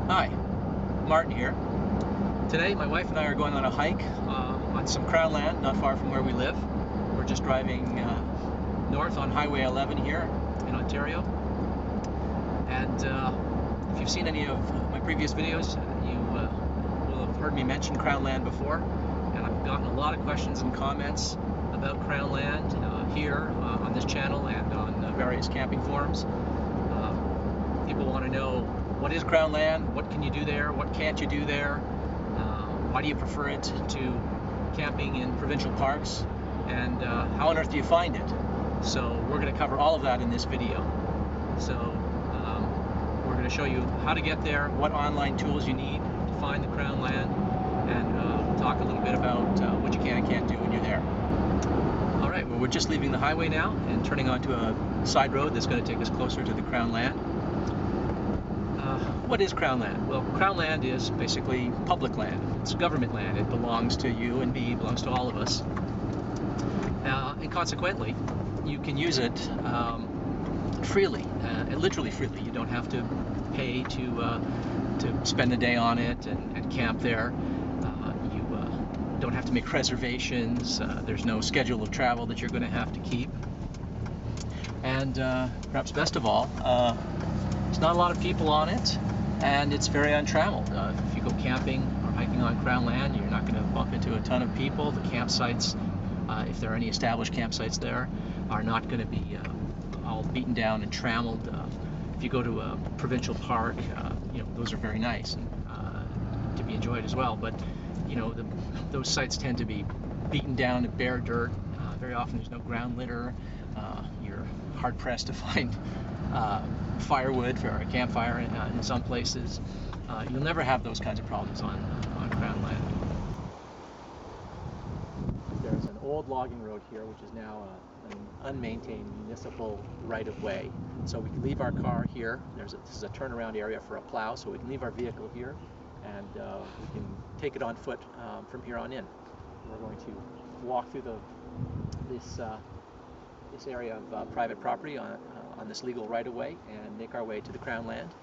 Hi, Martin here. Today my wife and I are going on a hike on some crown land not far from where we live. We're just driving north on Highway 11 here in Ontario. And if you've seen any of my previous videos, you will have heard me mention crown land before. And I've gotten a lot of questions and comments about crown land here on this channel and on various camping forums. People want to know, what is crown land? What can you do there? What can't you do there? Why do you prefer it to camping in provincial parks? And how on earth do you find it? So we're going to cover all of that in this video. So we're going to show you how to get there, what online tools you need to find the crown land, and we'll talk a little bit about what you can and can't do when you're there. All right, well, we're just leaving the highway now and turning onto a side road that's going to take us closer to the crown land. What is crown land? Well, crown land is basically public land. It's government land. It belongs to you and me, it belongs to all of us. And consequently, you can use it freely, literally freely. You don't have to pay to spend the day on it and camp there. You don't have to make reservations. There's no schedule of travel that you're going to have to keep. And perhaps best of all, there's not a lot of people on it, and it's very untrammeled. If you go camping or hiking on crown land, you're not going to bump into a ton of people. The campsites, if there are any established campsites there, are not going to be all beaten down and trammeled. If you go to a provincial park, those are very nice and to be enjoyed as well. But those sites tend to be beaten down to bare dirt. Very often there's no ground litter. You're hard pressed to find firewood for a campfire in some places. You'll never have those kinds of problems on crown land. There's an old logging road here, which is now an unmaintained municipal right-of-way. So we can leave our car here. This is a turnaround area for a plow, so we can leave our vehicle here, and we can take it on foot from here on in. We're going to walk through this area of private property on this legal right-of-way and make our way to the crown land.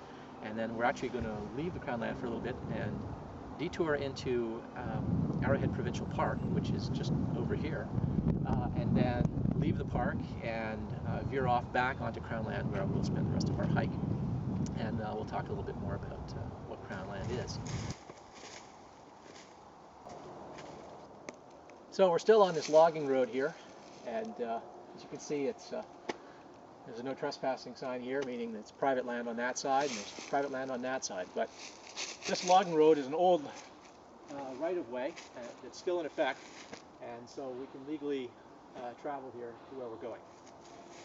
And then we're actually going to leave the crown land for a little bit and detour into Arrowhead Provincial Park, which is just over here, and then leave the park and veer off back onto crown land, where we'll spend the rest of our hike. And we'll talk a little bit more about what crown land is. So we're still on this logging road here, and as you can see, there's a no trespassing sign here, meaning that it's private land on that side, and there's private land on that side. But this logging road is an old right-of-way that's still in effect, and so we can legally travel here to where we're going.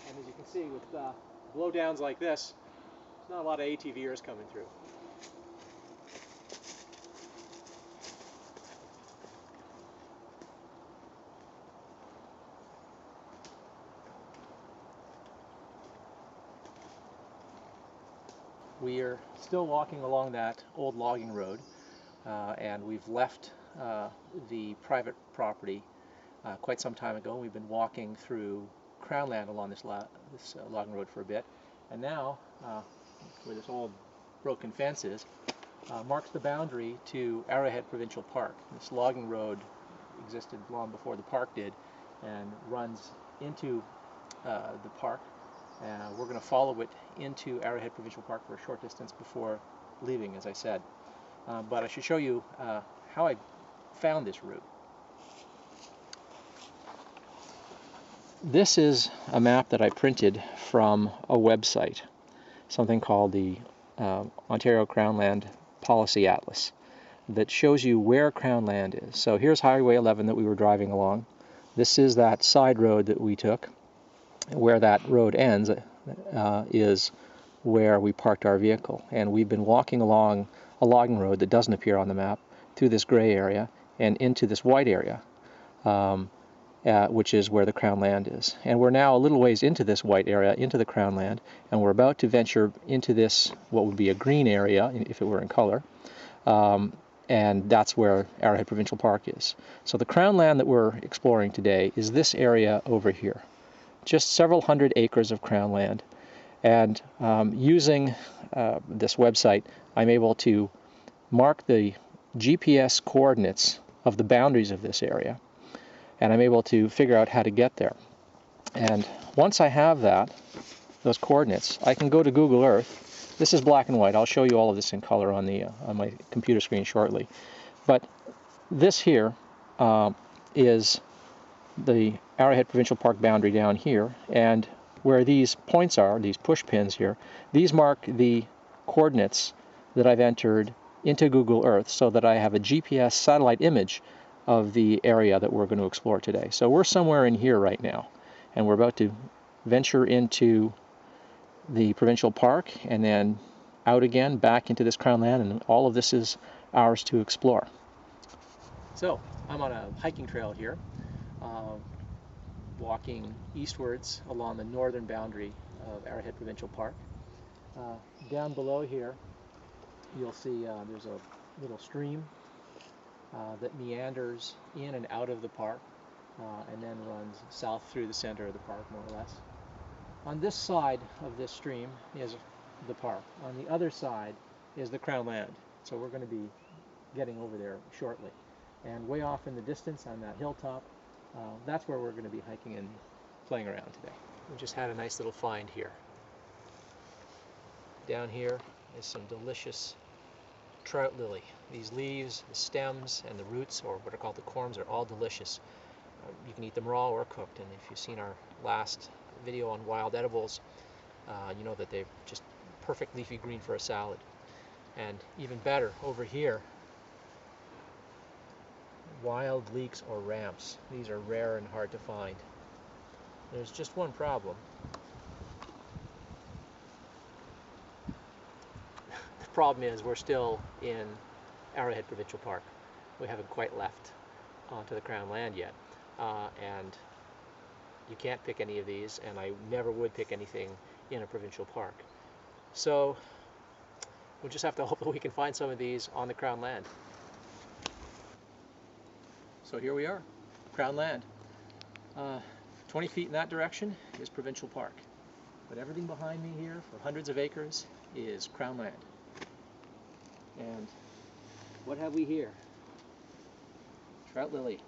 And as you can see, with blowdowns like this, there's not a lot of ATVers coming through. We are still walking along that old logging road, and we've left the private property quite some time ago. We've been walking through crown land along this logging road for a bit, and now where this old broken fence is marks the boundary to Arrowhead Provincial Park. This logging road existed long before the park did and runs into the park. We're going to follow it into Arrowhead Provincial Park for a short distance before leaving, as I said. But I should show you how I found this route. This is a map that I printed from a website, something called the Ontario Crown Land Policy Atlas, that shows you where crown land is. So here's Highway 11 that we were driving along. This is that side road that we took. Where that road ends is where we parked our vehicle, and we've been walking along a logging road that doesn't appear on the map through this gray area and into this white area, which is where the crown land is. And we're now a little ways into this white area, into the crown land, and we're about to venture into this, what would be a green area if it were in color, and that's where Arrowhead Provincial Park is. So the crown land that we're exploring today is this area over here. Just several hundred acres of crown land, And using this website, I'm able to mark the GPS coordinates of the boundaries of this area, and I'm able to figure out how to get there. And once I have those coordinates, I can go to Google Earth. This is black and white. I'll show you all of this in color on my computer screen shortly. But this here is the Arrowhead Provincial Park boundary down here, and where these points are, these push pins here, these mark the coordinates that I've entered into Google Earth so that I have a GPS satellite image of the area that we're going to explore today. So we're somewhere in here right now, and we're about to venture into the provincial park and then out again back into this Crown land, and all of this is ours to explore. So I'm on a hiking trail here, walking eastwards along the northern boundary of Arrowhead Provincial Park. Down below here you'll see there's a little stream that meanders in and out of the park and then runs south through the center of the park, more or less. On this side of this stream is the park. On the other side is the Crown land. So we're going to be getting over there shortly. And way off in the distance on that hilltop, that's where we're going to be hiking and playing around today. We just had a nice little find here. Down here is some delicious trout lily. These leaves, the stems, and the roots, or what are called the corms, are all delicious. You can eat them raw or cooked, and if you've seen our last video on wild edibles, you know that they're just perfect leafy green for a salad. And even better, over here, wild leeks or ramps. These are rare and hard to find. There's just one problem. The problem is we're still in Arrowhead Provincial Park. We haven't quite left onto the Crown land yet. And you can't pick any of these, and I never would pick anything in a provincial park. So we'll just have to hope that we can find some of these on the Crown land. So here we are, Crown land. 20 feet in that direction is provincial park. But everything behind me here, for hundreds of acres, is Crown land. And what have we here? Trout lily.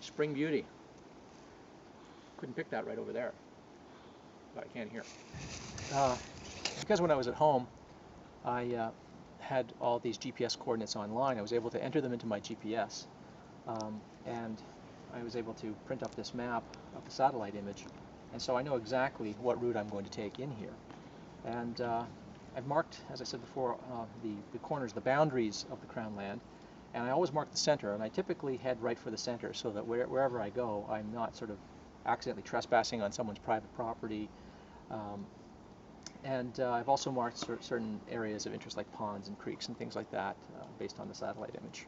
Spring beauty. Couldn't pick that right over there, but I can here. Because when I was at home, I had all these GPS coordinates online. I was able to enter them into my GPS, and I was able to print up this map of the satellite image, and so I know exactly what route I'm going to take in here. And I've marked, as I said before, the corners, the boundaries of the Crown land, and I always mark the center, and I typically head right for the center so that wherever I go, I'm not sort of accidentally trespassing on someone's private property. And I've also marked certain areas of interest like ponds and creeks and things like that based on the satellite image.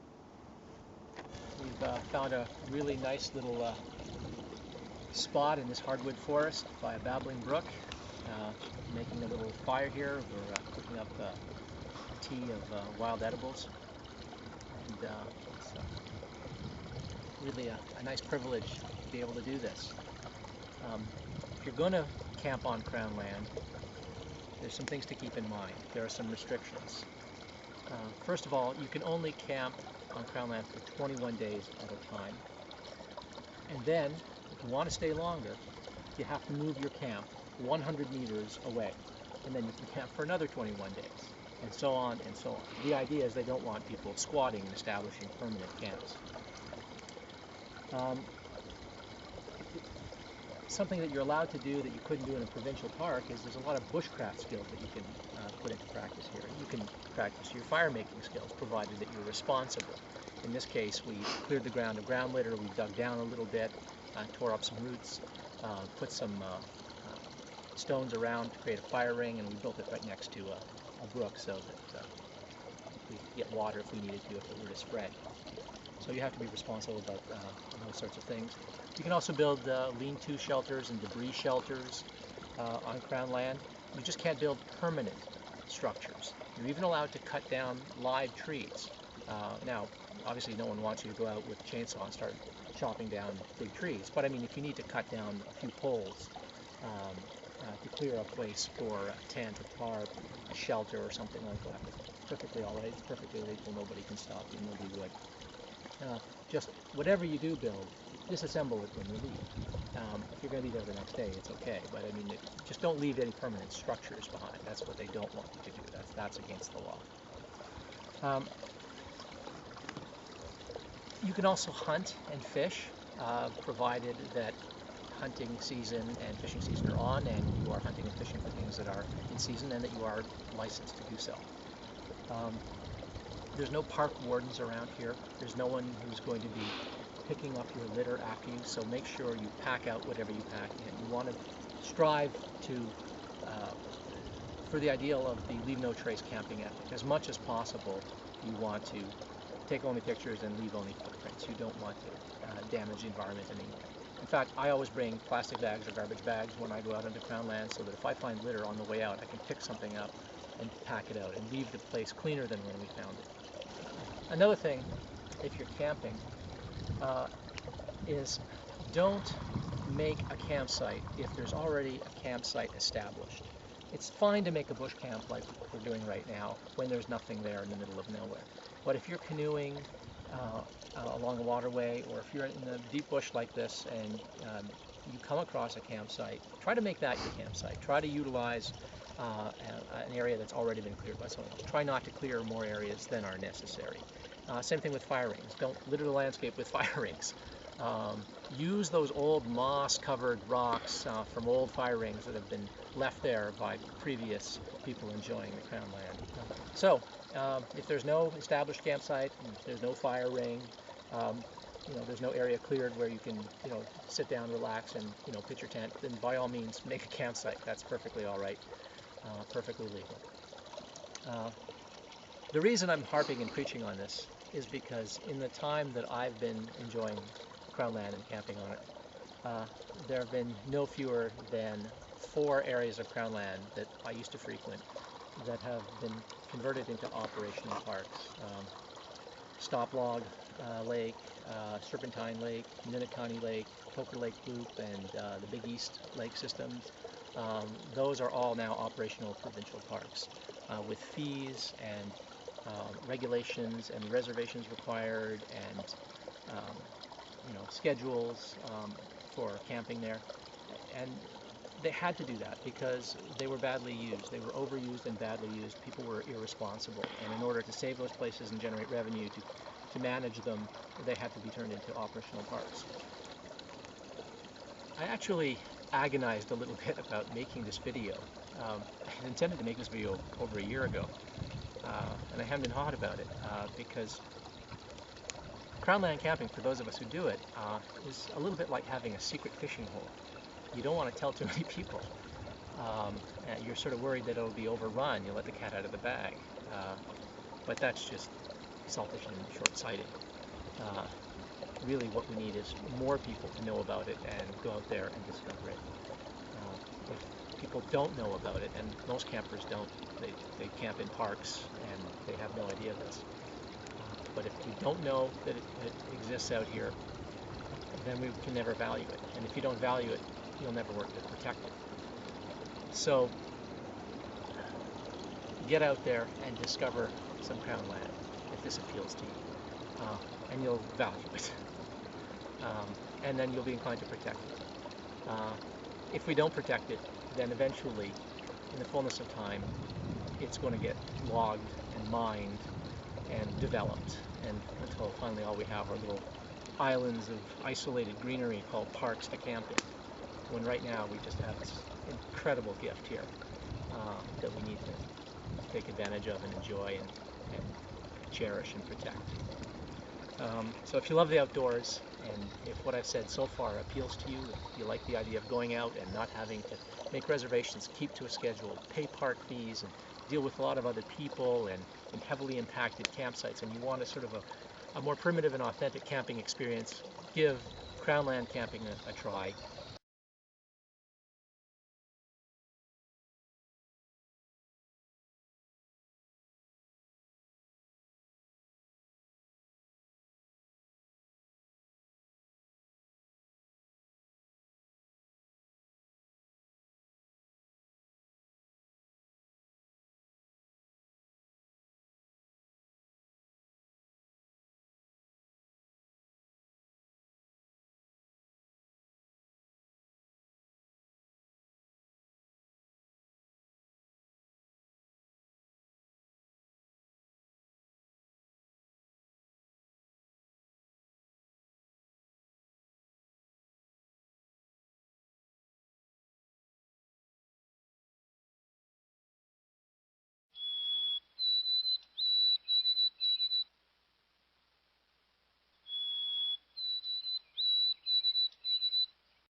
We've found a really nice little spot in this hardwood forest by a babbling brook. Making a little fire here. We're cooking up a tea of wild edibles. And it's really a nice privilege to be able to do this. If you're going to camp on Crown land, there's some things to keep in mind. There are some restrictions. First of all, you can only camp on Crown land for 21 days at a time. And then, if you want to stay longer, you have to move your camp 100 meters away. And then you can camp for another 21 days. And so on and so on. The idea is they don't want people squatting and establishing permanent camps. Something that you're allowed to do that you couldn't do in a provincial park is there's a lot of bushcraft skills that you can put into practice here. You can practice your fire making skills, provided that you're responsible. In this case, we cleared the ground of ground litter, we dug down a little bit, tore up some roots, put some stones around to create a fire ring, and we built it right next to a brook so that we could get water if we needed to, if it were to spread. So you have to be responsible about those sorts of things. You can also build lean-to shelters and debris shelters on Crown land. You just can't build permanent structures. You're even allowed to cut down live trees. Now, obviously no one wants you to go out with a chainsaw and start chopping down big trees. But I mean, if you need to cut down a few poles to clear a place for a tent, a tarp, a shelter, or something like that, it's perfectly all right. It's perfectly legal. Nobody can stop you. Nobody would. Just whatever you do build, disassemble it when you leave. If you're going to be there the next day, it's okay. But I mean, just don't leave any permanent structures behind. That's what they don't want you to do. That's against the law. You can also hunt and fish, provided that hunting season and fishing season are on, and you are hunting and fishing for things that are in season, and that you are licensed to do so. There's no park wardens around here. There's no one who's going to be picking up your litter after you, so make sure you pack out whatever you pack in. You want to strive to, for the ideal of the leave no trace camping ethic. As much as possible, you want to take only pictures and leave only footprints. You don't want to damage the environment in any way. In fact, I always bring plastic bags or garbage bags when I go out into Crown land, so that if I find litter on the way out, I can pick something up and pack it out and leave the place cleaner than when we found it. Another thing, if you're camping, is don't make a campsite if there's already a campsite established. It's fine to make a bush camp like we're doing right now when there's nothing there in the middle of nowhere. But if you're canoeing along a waterway, or if you're in the deep bush like this and you come across a campsite, try to make that your campsite. Try to utilize an area that's already been cleared by someone else. Try not to clear more areas than are necessary. Same thing with fire rings. Don't litter the landscape with fire rings. Use those old moss-covered rocks from old fire rings that have been left there by previous people enjoying the Crown land. So, if there's no established campsite, if there's no fire ring, there's no area cleared where you can, sit down, relax, and, pitch your tent, then by all means make a campsite. That's perfectly all right, perfectly legal. The reason I'm harping and preaching on this is because in the time that I've been enjoying Crown land and camping on it, there have been no fewer than 4 areas of Crown land that I used to frequent that have been converted into operational parks. Stoplog Lake, Serpentine Lake, Minnetani Lake, Poker Lake Loop, and the Big East Lake systems. Those are all now operational provincial parks with fees and regulations and reservations required, and schedules for camping there. And they had to do that because they were badly used. They were overused and badly used. People were irresponsible, and in order to save those places and generate revenue to manage them, they had to be turned into operational parks. I actually agonized a little bit about making this video. I had intended to make this video over a year ago, and I haven't been hot about it because Crown land camping, for those of us who do it, is a little bit like having a secret fishing hole. You don't want to tell too many people. You're sort of worried that it'll be overrun. You'll let the cat out of the bag. But that's just selfish and short-sighted. Really what we need is more people to know about it and go out there and discover it. If people don't know about it, and most campers don't, they camp in parks and they have no idea of this. But if we don't know that it exists out here, then we can never value it. And if you don't value it, you'll never work to protect it. So get out there and discover some Crown land if this appeals to you, and you'll value it. And then you'll be inclined to protect it. If we don't protect it, then eventually, in the fullness of time, it's going to get logged and mined and developed, and until finally all we have are little islands of isolated greenery called parks to camp in, when right now we just have this incredible gift here that we need to take advantage of and enjoy and cherish and protect. So if you love the outdoors, and if what I've said so far appeals to you, if you like the idea of going out and not having to make reservations, keep to a schedule, pay park fees, and deal with a lot of other people and in heavily impacted campsites, and you want a sort of a more primitive and authentic camping experience, give Crown land camping a try.